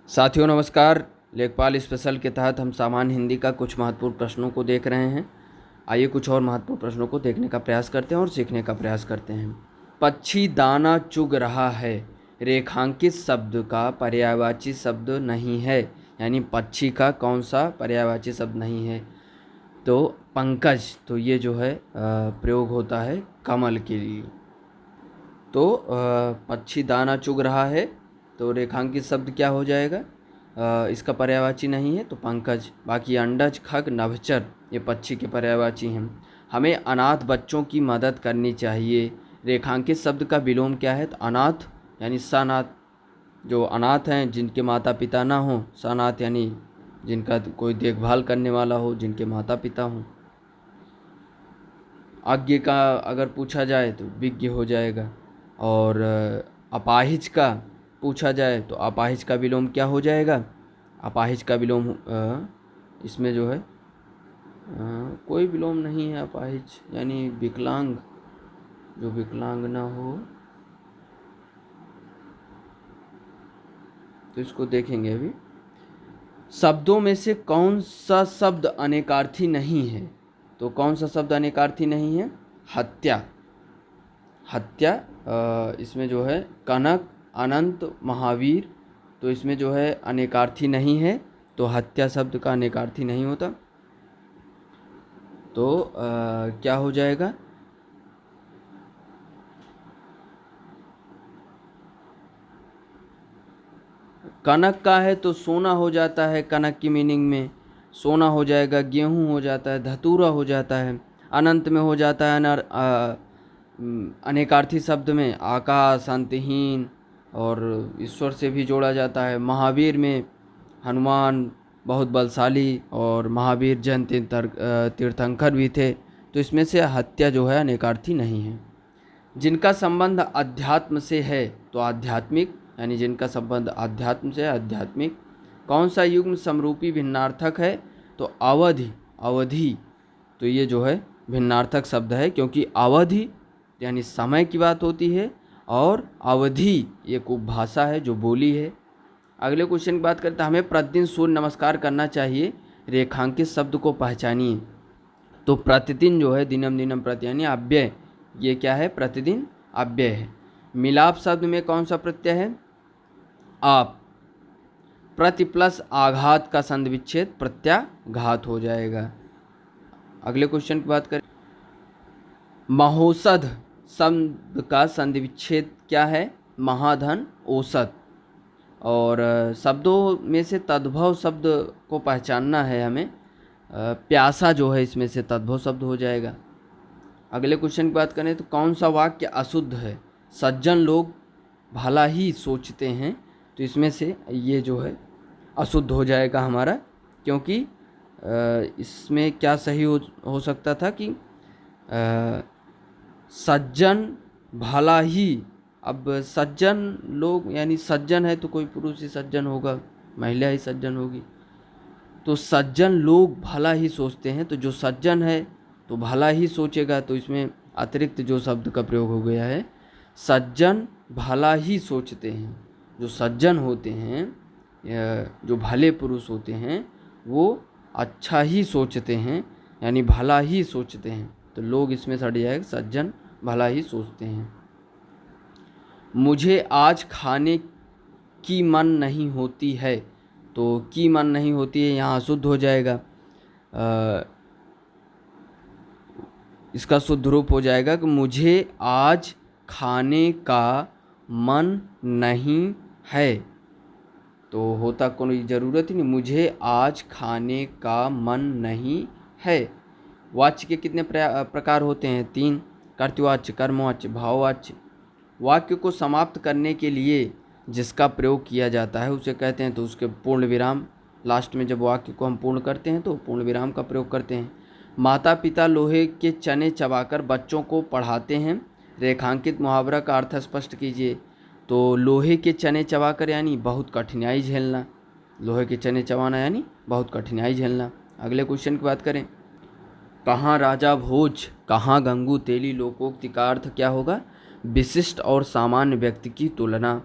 साथियों नमस्कार। लेखपाल स्पेशल के तहत हम सामान्य हिंदी का कुछ महत्वपूर्ण प्रश्नों को देख रहे हैं। आइए कुछ और महत्वपूर्ण प्रश्नों को देखने का प्रयास करते हैं और सीखने का प्रयास करते हैं। पक्षी दाना चुग रहा है रेखांकित शब्द का पर्यायवाची शब्द नहीं है, यानी पक्षी का कौन सा पर्यायवाची शब्द नहीं है? तो पंकज। तो ये जो है प्रयोग होता है कमल के लिए। तो पक्षी दाना चुग रहा है, तो रेखांकित शब्द क्या हो जाएगा? इसका पर्यायवाची नहीं है तो पंकज। बाकी अंडज, खग, नभचर ये पक्षी के पर्यायवाची हैं। हमें अनाथ बच्चों की मदद करनी चाहिए। रेखांकित शब्द का विलोम क्या है? तो अनाथ यानी सनाथ, जो अनाथ हैं जिनके माता पिता ना हों। सनाथ यानी जिनका कोई देखभाल करने वाला हो, जिनके माता पिता हों। आज्ञ का अगर पूछा जाए तो विज्ञ हो जाएगा। और अपाहिज का पूछा जाए तो अपाहिज का विलोम क्या हो जाएगा? अपाहिज का विलोम इसमें जो है कोई विलोम नहीं है। अपाहिज यानी विकलांग, जो विकलांग ना हो। तो इसको देखेंगे अभी। शब्दों में से कौन सा शब्द अनेकार्थी नहीं है? तो कौन सा शब्द अनेकार्थी नहीं है? हत्या। हत्या इसमें जो है कनक, अनंत, महावीर, तो इसमें जो है अनेकार्थी नहीं है, तो हत्या शब्द का अनेकार्थी नहीं होता। तो क्या हो जाएगा? कनक का है तो सोना हो जाता है, कनक की मीनिंग में सोना हो जाएगा। गेहूं हो जाता है, धतूरा हो जाता है। अनंत में हो जाता है अनेकार्थी शब्द में आकाश, अंतहीन, और ईश्वर से भी जोड़ा जाता है। महावीर में हनुमान बहुत बलशाली और महावीर जैन तीर्थंकर भी थे, तो इसमें से हत्या जो है अनेकार्थी नहीं है। जिनका संबंध अध्यात्म से है तो आध्यात्मिक, यानी जिनका संबंध अध्यात्म से है आध्यात्मिक। कौन सा युग्म समरूपी भिन्नार्थक है? तो अवधि। अवधि, तो ये जो है भिन्नार्थक शब्द है, क्योंकि अवधि यानी समय की बात होती है और अवधि एक उपभाषा है जो बोली है। अगले क्वेश्चन की बात करते हैं। हमें प्रतिदिन सूर्य नमस्कार करना चाहिए, रेखांकित शब्द को पहचानिए। तो प्रतिदिन जो है दिनम दिनम प्रति यानी अव्यय, ये क्या है? प्रतिदिन अव्यय है। मिलाप शब्द में कौन सा प्रत्यय है? आप। प्रति प्लस आघात का संधि विच्छेद प्रत्याघात हो जाएगा। अगले क्वेश्चन की बात करें। महोषध शब्द का संधि विच्छेद क्या है? महाधन, औसत। और शब्दों में से तद्भव शब्द को पहचानना है हमें। प्यासा जो है इसमें से तद्भव शब्द हो जाएगा। अगले क्वेश्चन की बात करें तो कौन सा वाक्य अशुद्ध है? सज्जन लोग भला ही सोचते हैं, तो इसमें से ये जो है अशुद्ध हो जाएगा हमारा, क्योंकि इसमें क्या सही हो सकता था कि सज्जन भला ही। अब सज्जन लोग यानी सज्जन है तो कोई पुरुष ही सज्जन होगा, महिला ही सज्जन होगी। तो सज्जन लोग भला ही सोचते हैं, तो जो सज्जन है तो भला ही सोचेगा, तो इसमें अतिरिक्त जो शब्द का प्रयोग हो गया है। सज्जन भला ही सोचते हैं। जो सज्जन होते हैं, जो भले पुरुष होते हैं, वो अच्छा ही सोचते हैं, यानी भला ही सोचते हैं। तो लोग इसमें सड़ जाएगा, सज्जन भला ही सोचते हैं। मुझे आज खाने की मन नहीं होती है, तो की मन नहीं होती है यहाँ शुद्ध हो जाएगा। इसका शुद्ध रूप हो जाएगा कि मुझे आज खाने का मन नहीं है। तो होता कोई ज़रूरत ही नहीं, मुझे आज खाने का मन नहीं है। वाच्य के कितने प्रकार होते हैं? 3। कर्तृवाच्य, कर्मवाच्य, भाववाच्य। वाक्य को समाप्त करने के लिए जिसका प्रयोग किया जाता है उसे कहते हैं, तो उसके पूर्ण विराम लास्ट में जब वाक्य को हम पूर्ण करते हैं तो पूर्ण विराम का प्रयोग करते हैं। माता पिता लोहे के चने चबाकर बच्चों को पढ़ाते हैं। रेखांकित मुहावरा का अर्थ स्पष्ट कीजिए। तो लोहे के चने चबाकर यानी बहुत कठिनाई झेलना। लोहे के चने चबाना यानी बहुत कठिनाई झेलना। अगले क्वेश्चन की बात करें। कहाँ राजा भोज, कहाँ गंगू तेली लोकोक्ति का अर्थ क्या होगा? विशिष्ट और सामान्य व्यक्ति की तुलना।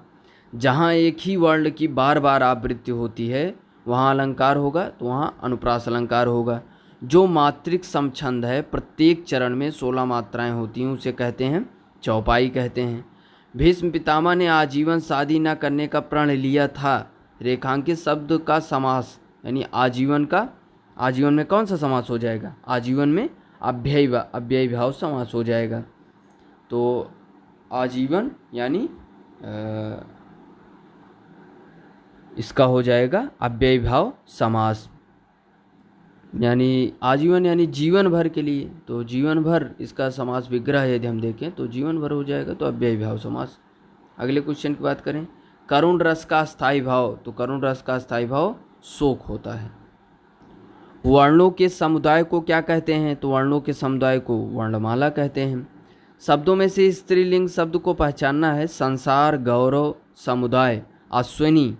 जहाँ एक ही वर्ण की बार बार आवृत्ति होती है वहाँ अलंकार होगा, तो वहाँ अनुप्रास अलंकार होगा। जो मात्रिक समछंद है, प्रत्येक चरण में 16 मात्राएं होती हैं, उसे कहते हैं चौपाई कहते हैं। भीष्म पितामह ने आजीवन शादी न करने का प्रण लिया था। रेखांकित शब्द का समास यानी आजीवन का, आजीवन में कौन सा समास हो जाएगा? आजीवन में अव्ययी भाव समास हो जाएगा। तो आजीवन यानी इसका हो जाएगा अव्ययी भाव समास, यानी आजीवन यानी जीवन भर के लिए, तो जीवन भर इसका समास विग्रह यदि हम देखें तो जीवन भर हो जाएगा, तो अव्ययी भाव समास। अगले क्वेश्चन की बात करें, करुण रस का स्थायी भाव, तो करुण रस का स्थायी भाव शोक होता है। वर्णों के समुदाय को क्या कहते हैं? तो वर्णों के समुदाय को वर्णमाला कहते हैं। शब्दों में से स्त्रीलिंग शब्द को पहचानना है, संसार, गौरव, समुदाय, अश्विनी,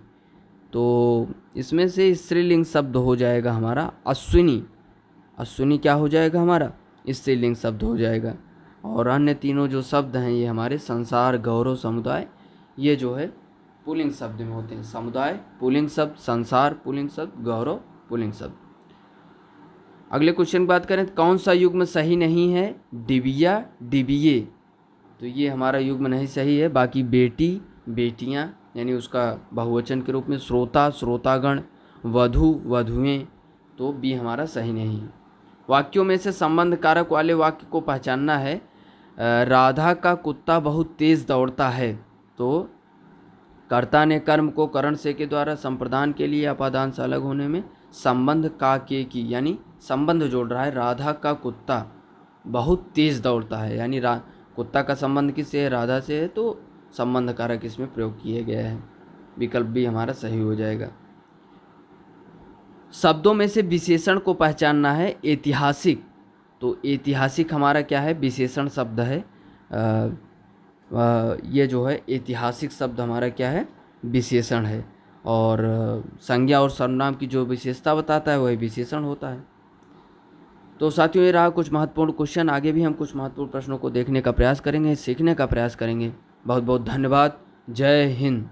तो इसमें से स्त्रीलिंग शब्द हो जाएगा हमारा अश्विनी। अश्विनी क्या हो जाएगा हमारा? स्त्रीलिंग शब्द हो जाएगा। और अन्य तीनों जो शब्द हैं ये हमारे संसार, गौरव, समुदाय, ये जो है पुल्लिंग शब्द में होते हैं। समुदाय पुल्लिंग शब्द, संसार पुल्लिंग शब्द, गौरव पुल्लिंग शब्द। अगले क्वेश्चन की बात करें, कौन सा युग्म सही नहीं है? डिबिया, डिबिये, तो ये हमारा युग्म नहीं सही है। बाकी बेटी, बेटियां यानी उसका बहुवचन के रूप में, श्रोता, श्रोतागण, वधु, वधुएं, तो बी हमारा सही नहीं है। वाक्यों में से संबंध कारक वाले वाक्य को पहचानना है। राधा का कुत्ता बहुत तेज दौड़ता है, तो कर्ता ने कर्म को करण से के द्वारा संप्रदान के लिए अपादान से अलग होने में संबंध का के की यानी संबंध जोड़ रहा है। राधा का कुत्ता बहुत तेज दौड़ता है, यानी कुत्ता का संबंध किससे है? राधा से है, तो संबंध कारक इसमें प्रयोग किया गया है। विकल्प भी हमारा सही हो जाएगा। शब्दों में से विशेषण को पहचानना है। ऐतिहासिक, तो ऐतिहासिक हमारा क्या है? विशेषण शब्द है। ये जो है ऐतिहासिक शब्द हमारा क्या है? विशेषण है। और संज्ञा और सर्वनाम की जो विशेषता बताता है वही विशेषण होता है। तो साथियों, ये रहा कुछ महत्वपूर्ण क्वेश्चन। आगे भी हम कुछ महत्वपूर्ण प्रश्नों को देखने का प्रयास करेंगे, सीखने का प्रयास करेंगे। बहुत बहुत धन्यवाद। जय हिंद।